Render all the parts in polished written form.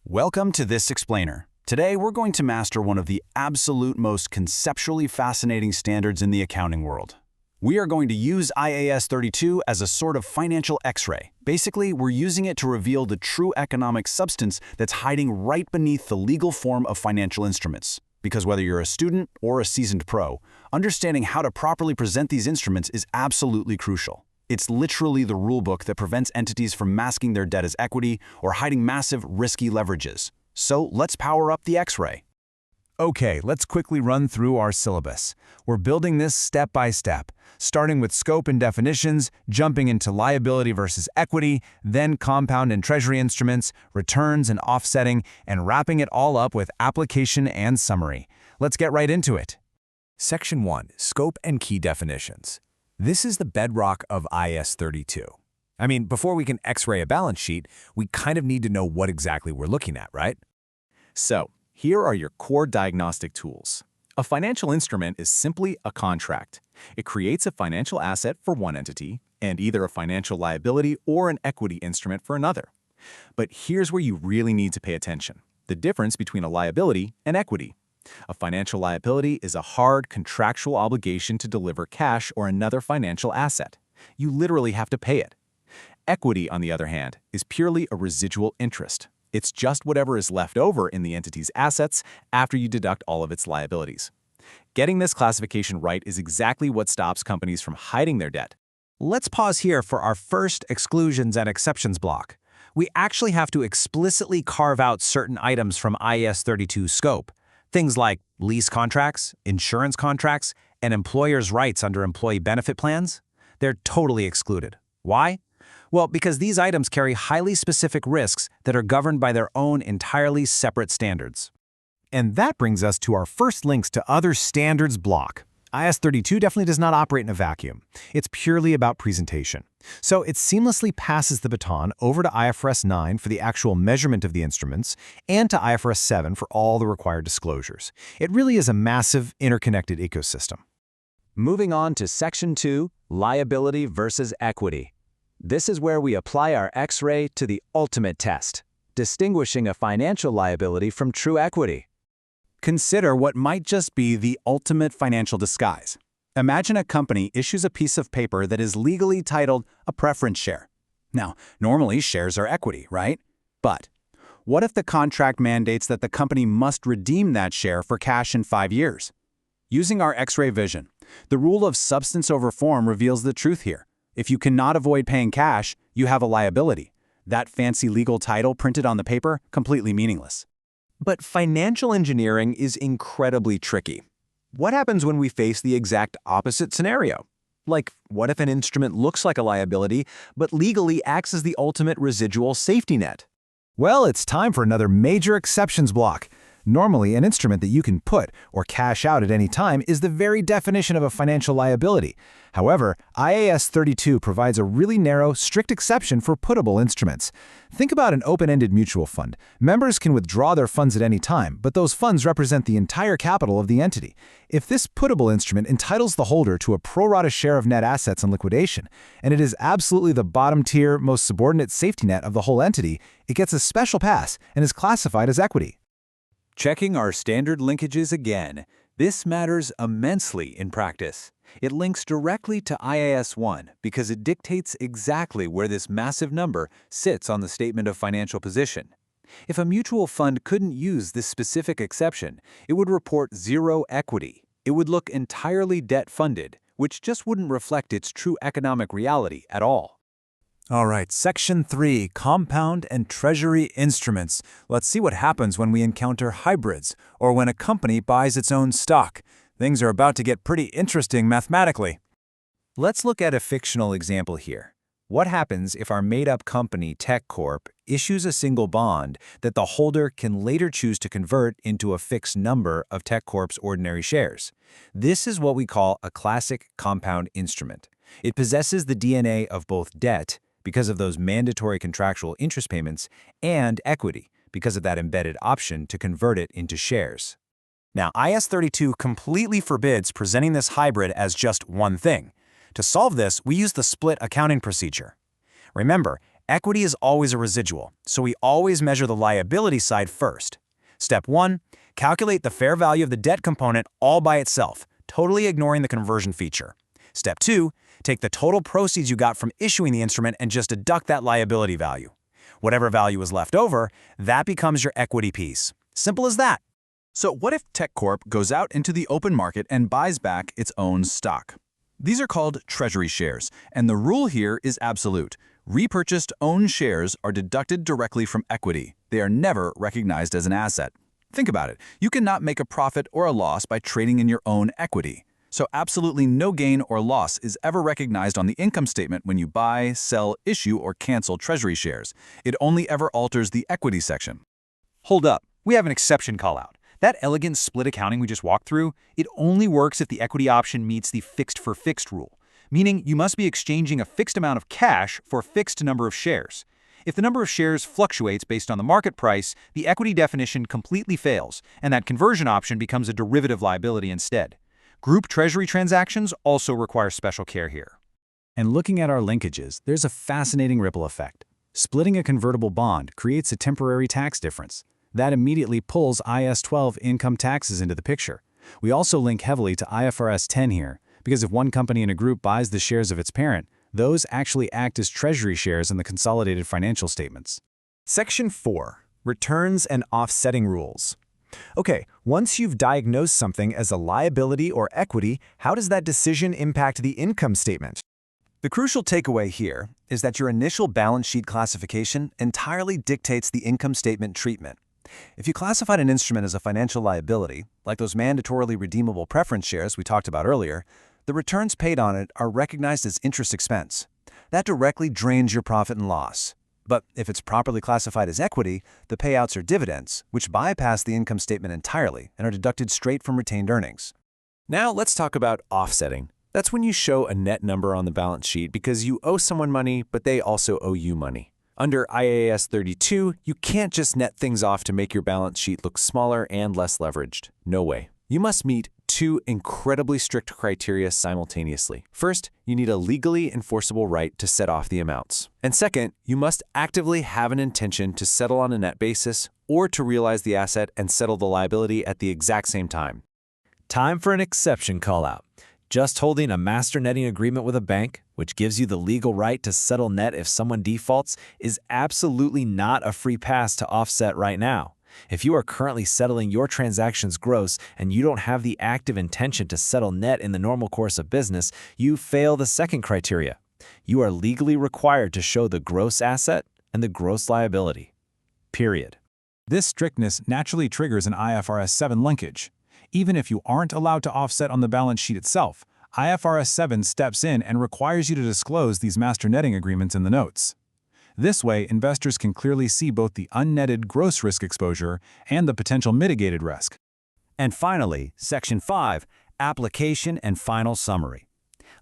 Welcome to This Explainer. Today we're going to master one of the absolute most conceptually fascinating standards in the accounting world. We are going to use IAS 32 as a sort of financial X-ray. Basically, we're using it to reveal the true economic substance that's hiding right beneath the legal form of financial instruments. Because whether you're a student or a seasoned pro, understanding how to properly present these instruments is absolutely crucial. It's literally the rulebook that prevents entities from masking their debt as equity or hiding massive, risky leverages. So let's power up the X-ray. Okay, let's quickly run through our syllabus. We're building this step by step, starting with scope and definitions, jumping into liability versus equity, then compound and treasury instruments, returns and offsetting, and wrapping it all up with application and summary. Let's get right into it. Section 1, Scope and Key Definitions. This is the bedrock of IAS 32. I mean, before we can X-ray a balance sheet, we kind of need to know what exactly we're looking at, right? So, here are your core diagnostic tools. A financial instrument is simply a contract. It creates a financial asset for one entity and either a financial liability or an equity instrument for another. But here's where you really need to pay attention: the difference between a liability and equity. A financial liability is a hard contractual obligation to deliver cash or another financial asset. You literally have to pay it. Equity, on the other hand, is purely a residual interest. It's just whatever is left over in the entity's assets after you deduct all of its liabilities. Getting this classification right is exactly what stops companies from hiding their debt. Let's pause here for our first exclusions and exceptions block. We actually have to explicitly carve out certain items from IAS 32 scope. Things like lease contracts, insurance contracts, and employers' rights under employee benefit plans. They're totally excluded. Why? Well, because these items carry highly specific risks that are governed by their own entirely separate standards. And that brings us to our first links to other standards block. IAS 32 definitely does not operate in a vacuum. It's purely about presentation. So it seamlessly passes the baton over to IFRS 9 for the actual measurement of the instruments and to IFRS 7 for all the required disclosures. It really is a massive, interconnected ecosystem. Moving on to Section 2, Liability versus Equity. This is where we apply our X-ray to the ultimate test, distinguishing a financial liability from true equity. Consider what might just be the ultimate financial disguise. Imagine a company issues a piece of paper that is legally titled a preference share. Now, normally shares are equity, right? But what if the contract mandates that the company must redeem that share for cash in 5 years? Using our X-ray vision, the rule of substance over form reveals the truth here. If you cannot avoid paying cash, you have a liability. That fancy legal title printed on the paper, completely meaningless. But financial engineering is incredibly tricky. What happens when we face the exact opposite scenario? Like, what if an instrument looks like a liability, but legally acts as the ultimate residual safety net? Well, it's time for another major exceptions block. Normally, an instrument that you can put or cash out at any time is the very definition of a financial liability. However, IAS 32 provides a really narrow, strict exception for puttable instruments. Think about an open-ended mutual fund. Members can withdraw their funds at any time, but those funds represent the entire capital of the entity. If this puttable instrument entitles the holder to a pro rata share of net assets on liquidation, and it is absolutely the bottom-tier, most subordinate safety net of the whole entity, it gets a special pass and is classified as equity. Checking our standard linkages again, this matters immensely in practice. It links directly to IAS 1 because it dictates exactly where this massive number sits on the statement of financial position. If a mutual fund couldn't use this specific exception, it would report zero equity. It would look entirely debt-funded, which just wouldn't reflect its true economic reality at all. All right, Section 3, Compound and Treasury Instruments. Let's see what happens when we encounter hybrids, or when a company buys its own stock. Things are about to get pretty interesting mathematically. Let's look at a fictional example here. What happens if our made-up company, Tech Corp, issues a single bond that the holder can later choose to convert into a fixed number of Tech Corp's ordinary shares? This is what we call a classic compound instrument. It possesses the DNA of both debt, because of those mandatory contractual interest payments, and equity, because of that embedded option to convert it into shares. Now, IAS 32 completely forbids presenting this hybrid as just one thing. To solve this, we use the split accounting procedure. Remember, Equity is always a residual, so we always measure the liability side first. Step 1. Calculate the fair value of the debt component all by itself, totally ignoring the conversion feature. Step 2. Take the total proceeds you got from issuing the instrument and just deduct that liability value. Whatever value is left over, that becomes your equity piece. Simple as that. So what if TechCorp goes out into the open market and buys back its own stock? These are called treasury shares, and the rule here is absolute. Repurchased own shares are deducted directly from equity. They are never recognized as an asset. Think about it. You cannot make a profit or a loss by trading in your own equity. So absolutely no gain or loss is ever recognized on the income statement when you buy, sell, issue, or cancel treasury shares. It only ever alters the equity section. Hold up, we have an exception callout. That elegant split accounting we just walked through, it only works if the equity option meets the fixed for fixed rule, meaning you must be exchanging a fixed amount of cash for a fixed number of shares. If the number of shares fluctuates based on the market price, the equity definition completely fails, and that conversion option becomes a derivative liability instead. Group treasury transactions also require special care here. And looking at our linkages, there's a fascinating ripple effect. Splitting a convertible bond creates a temporary tax difference. That immediately pulls IAS 12 income taxes into the picture. We also link heavily to IFRS 10 here, because if one company in a group buys the shares of its parent, those actually act as treasury shares in the consolidated financial statements. Section 4. Returns and offsetting rules. Okay, once you've diagnosed something as a liability or equity, how does that decision impact the income statement? The crucial takeaway here is that your initial balance sheet classification entirely dictates the income statement treatment. If you classified an instrument as a financial liability, like those mandatorily redeemable preference shares we talked about earlier, the returns paid on it are recognized as interest expense. That directly drains your profit and loss. But if it's properly classified as equity, the payouts are dividends, which bypass the income statement entirely and are deducted straight from retained earnings. Now let's talk about offsetting. That's when you show a net number on the balance sheet because you owe someone money, but they also owe you money. Under IAS 32, you can't just net things off to make your balance sheet look smaller and less leveraged. No way. You must meet two incredibly strict criteria simultaneously. First, you need a legally enforceable right to set off the amounts. And second, you must actively have an intention to settle on a net basis or to realize the asset and settle the liability at the exact same time. Time for an exception callout. Just holding a master netting agreement with a bank, which gives you the legal right to settle net if someone defaults, is absolutely not a free pass to offset right now. If you are currently settling your transactions gross and you don't have the active intention to settle net in the normal course of business, you fail the second criteria. You are legally required to show the gross asset and the gross liability. Period. This strictness naturally triggers an IFRS 7 linkage. Even if you aren't allowed to offset on the balance sheet itself, IFRS 7 steps in and requires you to disclose these master netting agreements in the notes. This way, investors can clearly see both the unnetted gross risk exposure and the potential mitigated risk. And finally, Section 5, Application and Final Summary.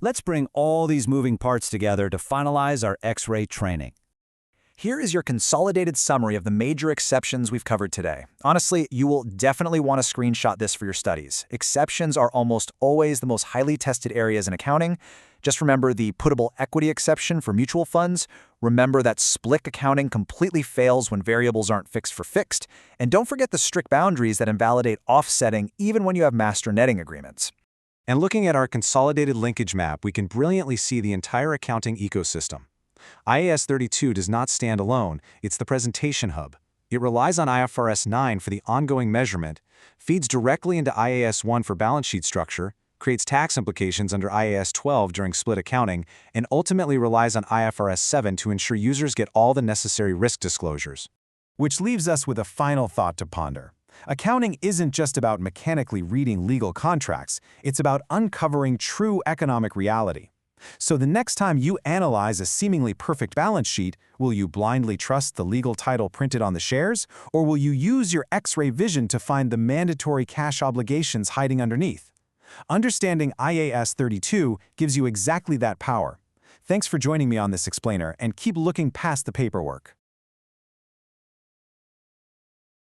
Let's bring all these moving parts together to finalize our X-ray training. Here is your consolidated summary of the major exceptions we've covered today. Honestly, you will definitely want to screenshot this for your studies. Exceptions are almost always the most highly tested areas in accounting. Just remember the puttable equity exception for mutual funds. Remember that split accounting completely fails when variables aren't fixed for fixed. And don't forget the strict boundaries that invalidate offsetting even when you have master netting agreements. And looking at our consolidated linkage map, we can brilliantly see the entire accounting ecosystem. IAS 32 does not stand alone, it's the presentation hub. It relies on IFRS 9 for the ongoing measurement, feeds directly into IAS 1 for balance sheet structure, creates tax implications under IAS 12 during split accounting, and ultimately relies on IFRS 7 to ensure users get all the necessary risk disclosures. Which leaves us with a final thought to ponder. Accounting isn't just about mechanically reading legal contracts, it's about uncovering true economic reality. So the next time you analyze a seemingly perfect balance sheet, will you blindly trust the legal title printed on the shares, or will you use your X-ray vision to find the mandatory cash obligations hiding underneath? Understanding IAS 32 gives you exactly that power. Thanks for joining me on this explainer, and keep looking past the paperwork.